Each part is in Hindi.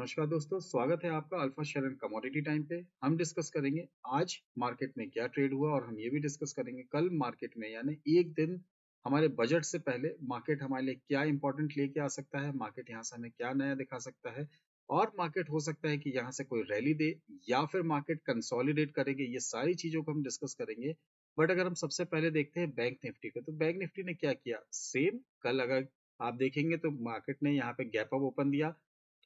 नमस्कार दोस्तों, स्वागत है आपका alpha share and commodity time पे। हम डिस्कस करेंगे आज मार्केट में क्या ट्रेड हुआ और हम ये भी डिस्कस करेंगे कल मार्केट में यानी एक दिन हमारे बजट से पहले मार्केट हमारे लिए क्या इंपॉर्टेंट लेके आ सकता है, मार्केट यहाँ से हमें क्या नया दिखा सकता है और मार्केट हो सकता है कि यहाँ से कोई रैली दे या फिर मार्केट कंसोलिडेट करेंगे। ये सारी चीजों को हम डिस्कस करेंगे। बट अगर हम सबसे पहले देखते हैं बैंक निफ्टी को, तो बैंक निफ्टी ने क्या किया, सेम कल अगर आप देखेंगे तो मार्केट ने यहाँ पे गैप अप ओपन दिया,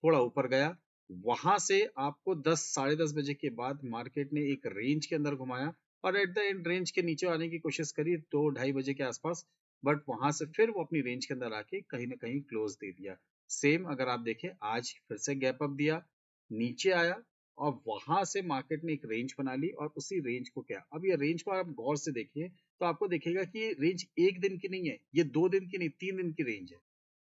थोड़ा ऊपर गया, वहां से आपको 10 साढ़े 10 बजे के बाद मार्केट ने एक रेंज के अंदर घुमाया और एट द एंड रेंज के नीचे आने की कोशिश करी 2-2:30 बजे के आसपास। बट वहां से फिर वो अपनी रेंज के अंदर आके कहीं ना कहीं क्लोज दे दिया। सेम अगर आप देखें, आज फिर से गैप अप दिया, नीचे आया और वहां से मार्केट ने एक रेंज बना ली और उसी रेंज को क्या, अब ये रेंज को आप गौर से देखिए तो आपको दिखेगा कि ये रेंज एक दिन की नहीं है, ये 2 दिन की नहीं, 3 दिन की रेंज है।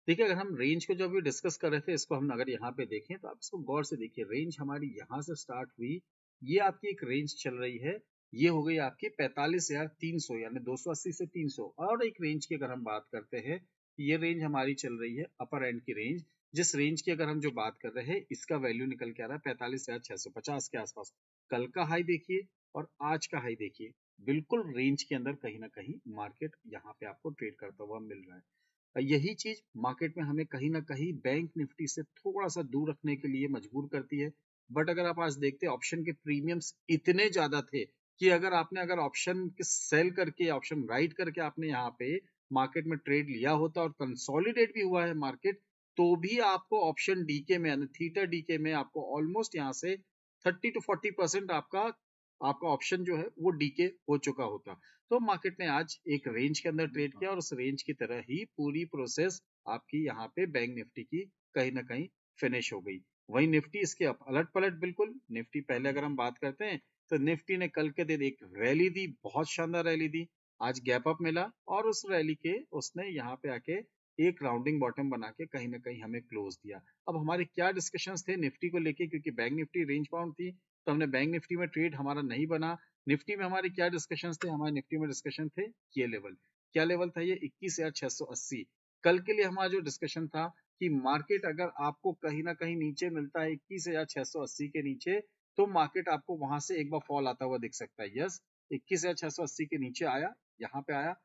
देखिए, अगर हम रेंज को जो अभी डिस्कस कर रहे थे, इसको हम अगर यहाँ पे देखें तो आप इसको गौर से देखिए, रेंज हमारी यहाँ से स्टार्ट हुई, ये आपकी एक रेंज चल रही है, ये हो गई आपकी 45,300 यानी 280 से 300। और एक रेंज की अगर हम बात करते हैं, ये रेंज हमारी चल रही है अपर एंड की रेंज, जिस रेंज की अगर हम जो बात कर रहे हैं इसका वैल्यू निकल के आ रहा है 45,650 के आसपास। कल का हाई देखिए और आज का हाई देखिए, बिल्कुल रेंज के अंदर कहीं ना कहीं मार्केट यहाँ पे आपको ट्रेड करता हुआ मिल रहा है। यही चीज मार्केट में हमें कहीं ना कहीं बैंक निफ्टी से थोड़ा सा दूर रखने के लिए मजबूर करती है। बट अगर आप आज देखते हैं, ऑप्शन के प्रीमियम्स इतने ज्यादा थे कि अगर ऑप्शन सेल करके, ऑप्शन राइट करके आपने यहाँ पे मार्केट में ट्रेड लिया होता और कंसोलिडेट भी हुआ है मार्केट, तो भी आपको ऑप्शन डीके में यानी थीटा डीके में आपको ऑलमोस्ट यहाँ से 30 to 40% आपका आपका ऑप्शन जो है वो डीके हो चुका होता। तो मार्केट ने आज एक रेंज के अंदर ट्रेड किया और उस रेंज की तरह ही पूरी प्रोसेस आपकी यहाँ पे बैंक निफ्टी की कहीं ना कहीं फिनिश हो गई। वही निफ्टी इसके अलट पलट, बिल्कुल निफ्टी पहले अगर हम बात करते हैं तो निफ्टी ने कल के दिन एक रैली दी, बहुत शानदार रैली दी, आज गैप अप मिला और उस रैली के उसने यहाँ पे आके एक राउंडिंग बॉटम बना के कहीं ना कहीं हमें क्लोज दिया। अब हमारे क्या डिस्कशंस थे निफ्टी को लेके, क्योंकि बैंक निफ्टी रेंज बाउंड थी तो हमने बैंक निफ्टी में ट्रेड हमारा नहीं बना। निफ्टी में हमारे क्या डिस्कशंस थे, हमारे निफ्टी में डिस्कशन थे ये लेवल, क्या लेवल था ये 21,680। कल के लिए हमारा जो डिस्कशन था कि मार्केट अगर आपको कहीं ना कहीं नीचे मिलता है 21,680 के नीचे, तो मार्केट आपको वहां से एक बार फॉल आता हुआ दिख सकता है। यस, 21,680 के नीचे आया, यहाँ पे आया,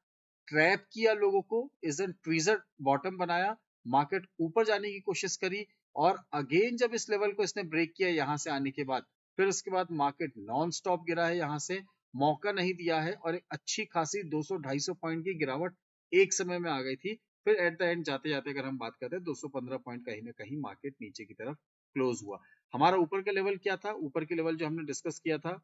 ट्रैप किया लोगों को, इज एन ट्वीजर बॉटम बनाया, मार्केट ऊपर जाने की कोशिश करी और अगेन जब इस लेवल को इसने ब्रेक किया यहाँ से आने के बाद, फिर उसके बाद मार्केट नॉन स्टॉप गिरा है, यहाँ से मौका नहीं दिया है और एक अच्छी खासी 200-250 पॉइंट की गिरावट एक समय में आ गई थी। फिर एट द एंड जाते जाते अगर हम बात करते हैं 215 पॉइंट कहीं ना कहीं मार्केट नीचे की तरफ क्लोज हुआ। हमारा ऊपर का लेवल क्या था, ऊपर के लेवल जो हमने डिस्कस किया था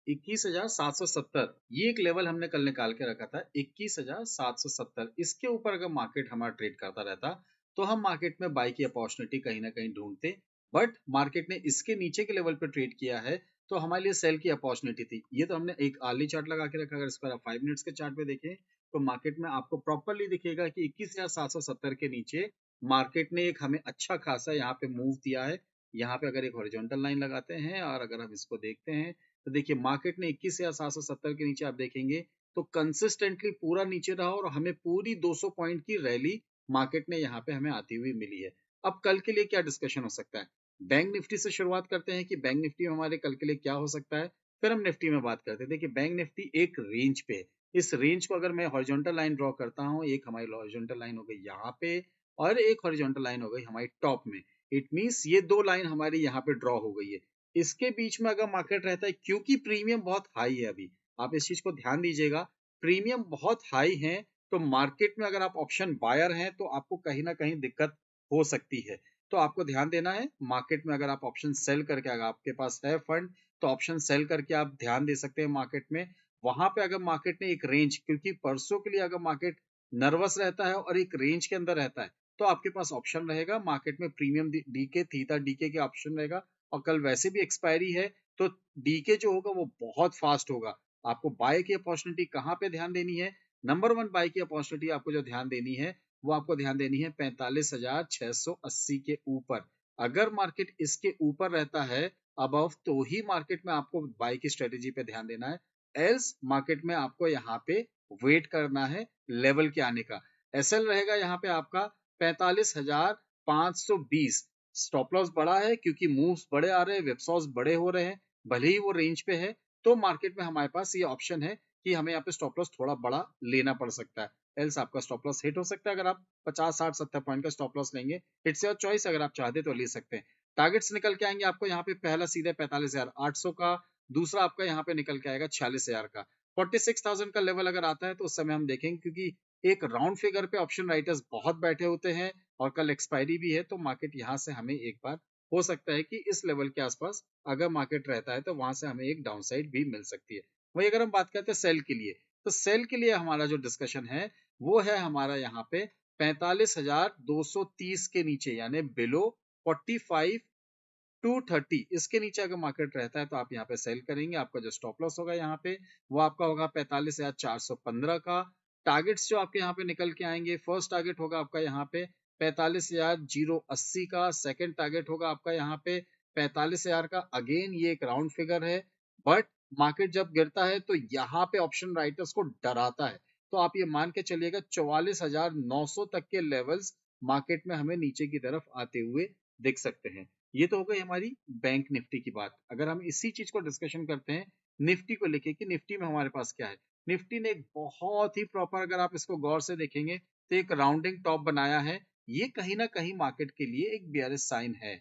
21,770, ये एक लेवल हमने कल निकाल के रखा था 21,770। इसके ऊपर अगर मार्केट हमारा ट्रेड करता रहता तो हम मार्केट में बाई की अपॉर्चुनिटी कहीं ना कहीं ढूंढते। बट मार्केट ने इसके नीचे के लेवल पर ट्रेड किया है तो हमारे लिए सेल की अपॉर्चुनिटी थी। ये तो हमने एक आर्ली चार्ट लगा के रखा, अगर इस पर आप 5 मिनट्स के चार्ट पे देखें तो मार्केट में आपको प्रॉपरली दिखेगा कि 21,770 के नीचे मार्केट ने एक हमें अच्छा खासा यहाँ पे मूव दिया है। यहाँ पे अगर एक हॉरिजॉन्टल लाइन लगाते हैं और अगर हम इसको देखते हैं तो देखिए मार्केट ने 21,770 के नीचे आप देखेंगे तो कंसिस्टेंटली पूरा नीचे रहा और हमें पूरी 200 पॉइंट की रैली मार्केट ने यहाँ पे हमें आती हुई मिली है। अब कल के लिए क्या डिस्कशन हो सकता है, बैंक निफ्टी से शुरुआत करते हैं कि बैंक निफ्टी में हमारे कल के लिए क्या हो सकता है, फिर हम निफ्टी में बात करते हैं। देखिए बैंक निफ्टी एक रेंज पे है, इस रेंज को अगर मैं हॉरिजॉन्टल लाइन ड्रॉ करता हूँ, एक हमारी हॉरिजॉन्टल लाइन हो गई यहाँ पे और एक हॉरिजॉन्टल लाइन हो गई हमारी टॉप में, इट मींस ये दो लाइन हमारी यहाँ पे ड्रॉ हो गई है। इसके बीच में अगर मार्केट रहता है, क्योंकि प्रीमियम बहुत हाई है, अभी आप इस चीज को ध्यान दीजिएगा, प्रीमियम बहुत हाई है, तो मार्केट में अगर आप ऑप्शन बायर हैं तो आपको कहीं ना कहीं दिक्कत हो सकती है। तो आपको ध्यान देना है, मार्केट में अगर आप ऑप्शन सेल करके, अगर आपके पास है फंड तो ऑप्शन सेल करके आप ध्यान दे सकते हैं मार्केट में। वहां पे अगर मार्केट ने एक रेंज, क्योंकि परसों के लिए अगर मार्केट नर्वस रहता है और एक रेंज के अंदर रहता है तो आपके पास ऑप्शन रहेगा मार्केट में, प्रीमियम डीके, थीटा डीके के ऑप्शन रहेगा। और कल वैसे भी एक्सपायरी है तो डीके जो होगा वो बहुत फास्ट होगा। आपको बाय की अपॉर्चुनिटी कहाँ पे ध्यान देनी है, नंबर 1 बाय की अपॉर्चुनिटी आपको जो ध्यान देनी है वो आपको ध्यान देनी है 45,680 के ऊपर। अगर मार्केट इसके ऊपर रहता है अबव, तो ही मार्केट में आपको बाय की स्ट्रेटेजी पे ध्यान देना है, एल्स मार्केट में आपको यहाँ पे वेट करना है लेवल के आने का। एसएल रहेगा यहाँ पे आपका 45,520, स्टॉप लॉस बड़ा है क्योंकि मूव्स बड़े आ रहे हैं, विपसॉस बड़े हो रहे हैं, भले ही वो रेंज पे है, तो मार्केट में हमारे पास ये ऑप्शन है कि हमें यहाँ पे स्टॉप लॉस थोड़ा बड़ा लेना पड़ सकता है, एल्स आपका स्टॉप लॉस हिट हो सकता है। अगर आप 50 60 70 पॉइंट का स्टॉप लॉस लेंगे, इट्स योर चॉइस, अगर आप चाहते तो ले सकते हैं। टारगेट्स निकल के आएंगे आपको यहाँ पे, पहला सीधे 45,800 का, दूसरा आपका यहाँ पे निकल के आएगा 46,000 का। 46,000 का लेवल अगर आता है तो उस समय हम देखेंगे, क्योंकि एक राउंड फिगर पे ऑप्शन राइटर्स बहुत बैठे होते हैं और कल एक्सपायरी भी है, तो मार्केट यहाँ से हमें एक बार हो सकता है कि इस लेवल के आसपास अगर मार्केट रहता है तो वहां से हमें एक डाउन साइड भी मिल सकती है। वही अगर हम बात करते हैं सेल के लिए, तो सेल के लिए हमारा जो डिस्कशन है वो है हमारा यहाँ पे 45,230 के नीचे, यानी बिलो 45,230, इसके नीचे अगर मार्केट रहता है तो आप यहाँ पे सेल करेंगे। आपका जो स्टॉप लॉस होगा यहाँ पे वो आपका होगा 45,415 का। टारगेट्स जो आपके यहाँ पे निकल के आएंगे, फर्स्ट टारगेट होगा आपका यहाँ पे 45,080 का, सेकंड टारगेट होगा आपका यहाँ पे 45,000 का। अगेन ये एक राउंड फिगर है, बट मार्केट जब गिरता है तो यहाँ पे ऑप्शन राइटर्स को डराता है, तो आप ये मान के चलिएगा 44,900 तक के लेवल्स मार्केट में हमें नीचे की तरफ आते हुए दिख सकते हैं। ये तो हो गई हमारी बैंक निफ्टी की बात। अगर हम इसी चीज को डिस्कशन करते हैं निफ्टी को लेके कि निफ्टी में हमारे पास क्या है, निफ्टी ने एक बहुत ही प्रॉपर, अगर आप इसको गौर से देखेंगे तो एक राउंडिंग टॉप बनाया है। ये कहीं ना कहीं मार्केट के लिए एक बियरिश साइन है।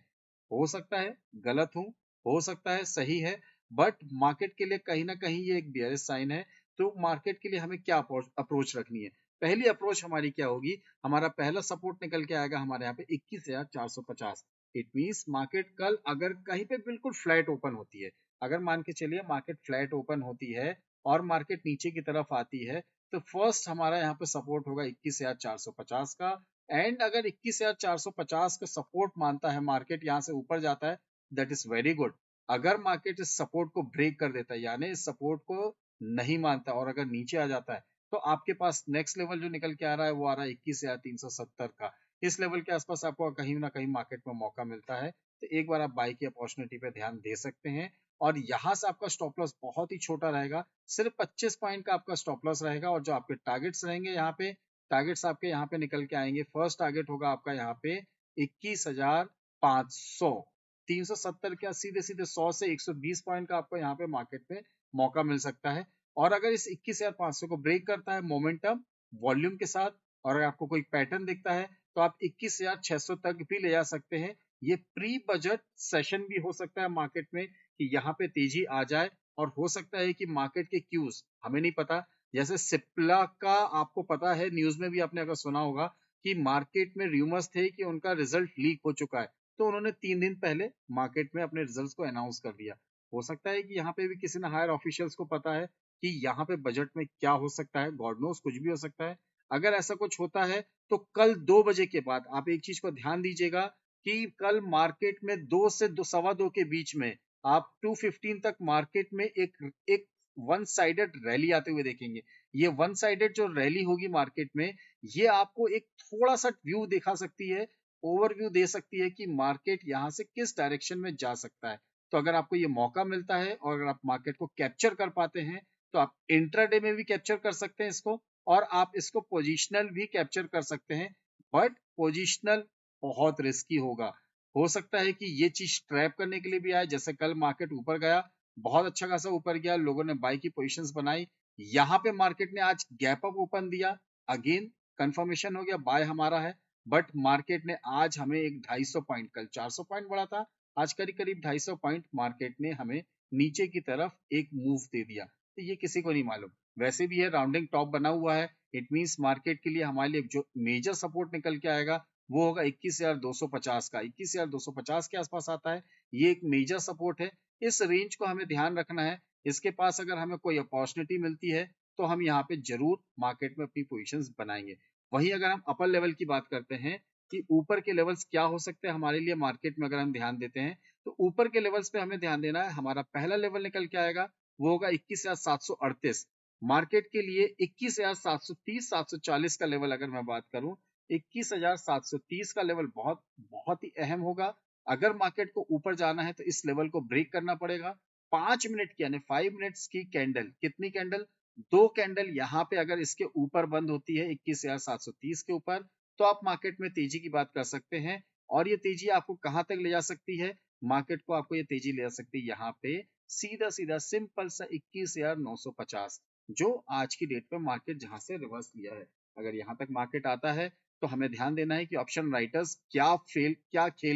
हो सकता है गलत हूं, हो सकता है सही है, बट मार्केट के लिए कहीं ना कहीं ये एक बियरिश साइन है। तो मार्केट के लिए हमें क्या अप्रोच रखनी है? पहली अप्रोच हमारी क्या होगी? हमारा पहला सपोर्ट निकल के आएगा हमारे यहाँ पे 21,450। इट मीन्स मार्केट कल अगर कहीं पे बिल्कुल फ्लैट ओपन होती है, अगर मान के चलिए मार्केट फ्लैट ओपन होती है और मार्केट नीचे की तरफ आती है, तो फर्स्ट हमारा यहाँ पे सपोर्ट होगा 21,450 का। एंड अगर 21,450 का सपोर्ट मानता है मार्केट, यहाँ से ऊपर जाता है, दैट इज वेरी गुड। अगर मार्केट इस सपोर्ट को ब्रेक कर देता है, यानी इस सपोर्ट को नहीं मानता और अगर नीचे आ जाता है, तो आपके पास नेक्स्ट लेवल जो निकल के आ रहा है वो आ रहा है 21,370 का। इस लेवल के आसपास आपको कहीं ना कहीं मार्केट में मौका मिलता है, तो एक बार आप बाई की अपॉर्चुनिटी पे ध्यान दे सकते हैं। और यहाँ से आपका स्टॉप लॉस बहुत ही छोटा रहेगा, सिर्फ 25 पॉइंट का आपका स्टॉप लॉस रहेगा। और जो आपके टारगेट्स रहेंगे यहाँ पे, टारगेट्स आपके यहाँ पे निकल के आएंगे। फर्स्ट टारगेट होगा आपका यहाँ पे 21,500, 370 क्या, सीधे सीधे 100 से 120 पॉइंट का आपको यहाँ पे मार्केट में मौका मिल सकता है। और अगर इस 21,500 को ब्रेक करता है मोमेंटम वॉल्यूम के साथ, और अगर आपको कोई पैटर्न दिखता है, तो आप 21,600 तक भी ले जा सकते हैं। ये प्री बजट सेशन भी हो सकता है मार्केट में कि यहाँ पे तेजी आ जाए, और हो सकता है कि मार्केट के क्यूज हमें नहीं पता, जैसे सिप्ला का आपको पता है, न्यूज में भी आपने अगर सुना होगा कि मार्केट में र्यूमर्स थे कि उनका रिजल्ट लीक हो चुका है, तो उन्होंने 3 दिन पहले मार्केट में अपने रिजल्ट्स को अनाउंस कर दिया। हो सकता है कि यहाँ पे भी किसी ने हायर ऑफिशियल्स को पता है कि यहाँ पे बजट में क्या हो सकता है, गॉड नोस, कुछ भी हो सकता है। अगर ऐसा कुछ होता है तो कल 2 बजे के बाद आप एक चीज को ध्यान दीजिएगा कि कल मार्केट में 2 से 2 सवा 2 के बीच में आप 215 तक मार्केट में एक वन साइडेड रैली आते हुए देखेंगे। ये वन साइडेड जो रैली होगी मार्केट में, ये आपको एक थोड़ा सा व्यू दिखा सकती है, ओवरव्यू दे सकती है कि मार्केट यहाँ से किस डायरेक्शन में जा सकता है। तो अगर आपको ये मौका मिलता है और अगर आप मार्केट को कैप्चर कर पाते हैं, तो आप इंट्राडे में भी कैप्चर कर सकते हैं इसको, और आप इसको पोजिशनल भी कैप्चर कर सकते हैं। बट पोजिशनल बहुत रिस्की होगा। हो सकता है कि ये चीज ट्रैप करने के लिए भी आए, जैसे कल मार्केट ऊपर गया, बहुत अच्छा खासा ऊपर गया, लोगों ने बाई की पोजीशंस बनाई, यहाँ पे मार्केट ने आज गैप अप ओपन दिया, अगेन कंफर्मेशन हो गया बाय हमारा है। बट मार्केट ने आज हमें एक 250 पॉइंट, कल 400 पॉइंट बढ़ा था, आज करीब करीब 250 पॉइंट मार्केट ने हमें नीचे की तरफ एक मूव दे दिया। तो ये किसी को नहीं मालूम, वैसे भी ये राउंडिंग टॉप बना हुआ है। इट मींस मार्केट के लिए हमारे लिए जो मेजर सपोर्ट निकल के आएगा वो होगा 21,250 का। 21,250 के आसपास आता है, ये एक मेजर सपोर्ट है। इस रेंज को हमें ध्यान रखना है, इसके पास अगर हमें कोई अपॉर्चुनिटी मिलती है तो हम यहाँ पे जरूर मार्केट में अपनी पोजीशंस बनाएंगे। वहीं अगर हम अपर लेवल की बात करते हैं कि ऊपर के लेवल्स क्या हो सकते हैं हमारे लिए मार्केट में, अगर हम ध्यान देते हैं तो ऊपर के लेवल्स पे हमें ध्यान देना है। हमारा पहला लेवल निकल के आएगा वो होगा 21,738। मार्केट के लिए 21,730 740 का लेवल अगर मैं बात करूं, 21,730 का लेवल बहुत बहुत ही अहम होगा। अगर मार्केट को ऊपर जाना है तो इस लेवल को ब्रेक करना पड़ेगा। 5 मिनट की यानी 5 मिनट्स की कैंडल, कितनी कैंडल, 2 कैंडल यहाँ पे अगर इसके ऊपर बंद होती है 21,730 के ऊपर, तो आप मार्केट में तेजी की बात कर सकते हैं। और ये तेजी आपको कहाँ तक ले जा सकती है, मार्केट को आपको ये तेजी ले जा सकती है यहाँ पे सीधा सीधा सिंपल सा 21,950, जो आज की डेट पे मार्केट जहां से रिवर्स लिया है। अगर यहाँ तक मार्केट आता है तो हमें ध्यान देना है कि ऑप्शन राइटर्स क्या खेल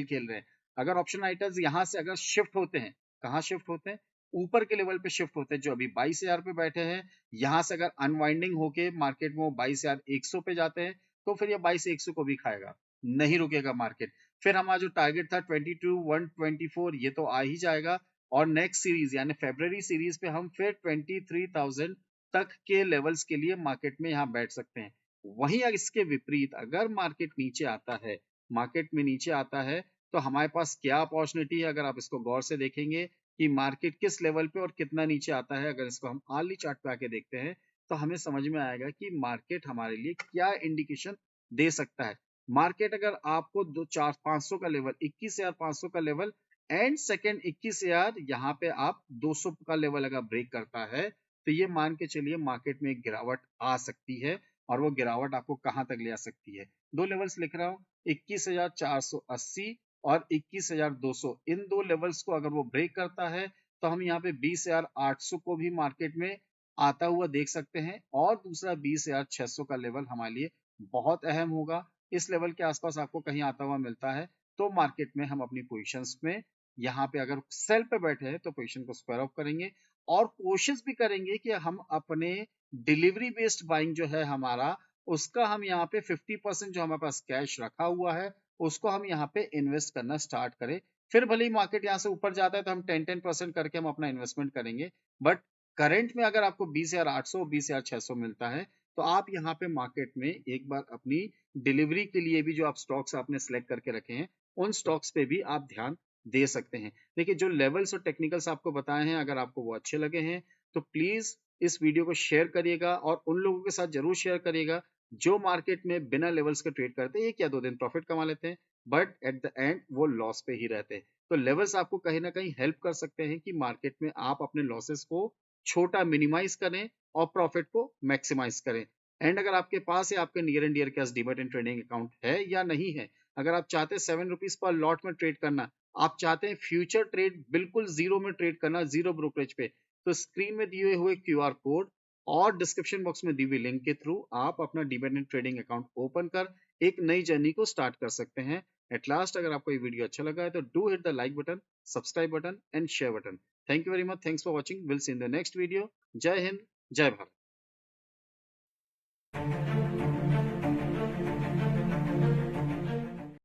खेल रहे हैं। अगर ऑप्शन राइटर्स यहाँ से अगर शिफ्ट होते हैं, कहाँ शिफ्ट होते हैं, ऊपर के लेवल पे शिफ्ट होते हैं जो अभी 22,000 पे बैठे हैं, यहाँ से अगर अनवाइंडिंग होके मार्केट में 22,100 पे जाते हैं तो फिर ये 22,100 को भी खाएगा, नहीं रुकेगा मार्केट। फिर हमारा जो टारगेट था 22,124 ये तो आ ही जाएगा, और नेक्स्ट सीरीज यानी फरवरी सीरीज पे हम फिर 23,000 तक के लेवल्स के लिए मार्केट में यहाँ बैठ सकते हैं। वहीं अगर इसके विपरीत अगर मार्केट नीचे आता है, मार्केट में नीचे आता है तो हमारे पास क्या अपॉर्चुनिटी है, अगर आप इसको गौर से देखेंगे कि मार्केट किस लेवल पे और कितना नीचे आता है, अगर इसको हम आर्ली चार्ट पे आके देखते हैं तो हमें समझ में आएगा कि मार्केट हमारे लिए क्या इंडिकेशन दे सकता है। मार्केट अगर आपको 2-4-500 का लेवल, 21,500 का लेवल एंड सेकेंड 21,000 यहाँ पे आप 200 का लेवल अगर ब्रेक करता है तो ये मान के चलिए मार्केट में एक गिरावट आ सकती है, और वो गिरावट आपको कहां तक ले आ सकती है। दो लेवल्स लिख रहा हूँ, 21,480 और 21,200, इन दो लेवल्स को अगर वो ब्रेक करता है तो हम यहाँ पे 20,800 को भी मार्केट में आता हुआ देख सकते हैं, और दूसरा 20,600 का लेवल हमारे लिए बहुत अहम होगा। इस लेवल के आसपास आपको कहीं आता हुआ मिलता है तो मार्केट में हम अपनी पोजीशंस में यहाँ पे अगर सेल पे बैठे हैं तो पोजीशन को स्क्वायर ऑफ करेंगे, और कोशिश भी करेंगे कि हम अपने डिलीवरी बेस्ड बाइंग जो है हमारा, उसका हम यहाँ पे 50% जो हमारे पास कैश रखा हुआ है उसको हम यहाँ पे इन्वेस्ट करना स्टार्ट करें। फिर भले ही मार्केट यहाँ से ऊपर जाता है तो हम 10% करके हम अपना इन्वेस्टमेंट करेंगे, बट करंट में अगर आपको 20,800 20,600 मिलता है तो आप यहाँ पे मार्केट में एक बार अपनी डिलीवरी के लिए भी जो आप स्टॉक्स आपने सेलेक्ट करके रखे हैं उन स्टॉक्स पे भी आप ध्यान दे सकते हैं। देखिए जो लेवल्स और टेक्निकल्स आपको बताए हैं, अगर आपको वो अच्छे लगे हैं तो प्लीज इस वीडियो को शेयर करिएगा, और उन लोगों के साथ जरूर शेयर करिएगा जो मार्केट में बिना लेवल्स के ट्रेड करते हैं, 1 या 2 दिन प्रॉफिट कमा लेते हैं बट एट द एंड वो लॉस पे ही रहते हैं। तो लेवल्स आपको कहीं ना कहीं हेल्प कर सकते हैं कि मार्केट में आप अपने लॉसेस को छोटा मिनिमाइज करें और प्रॉफिट को मैक्सिमाइज करें। एंड अगर आपके पास या आपके नियर एंड डियर के डीमैट एंड ट्रेडिंग अकाउंट है या नहीं है, अगर आप चाहते हैं 7 रुपीज पर लॉट में ट्रेड करना, आप चाहते हैं फ्यूचर ट्रेड बिल्कुल जीरो में ट्रेड करना, जीरो ब्रोकरेज पे, तो स्क्रीन में दिए हुए क्यूआर कोड और डिस्क्रिप्शन बॉक्स में दी हुई लिंक के थ्रू आप अपना demat and trading account open कर एक नई जर्नी को स्टार्ट कर सकते हैं। एट लास्ट अगर आपको ये वीडियो अच्छा लगा है तो do hit the like button, subscribe button and share button. Thank you very much, thanks for watching, will see in the next video. जय हिंद, जय भारत।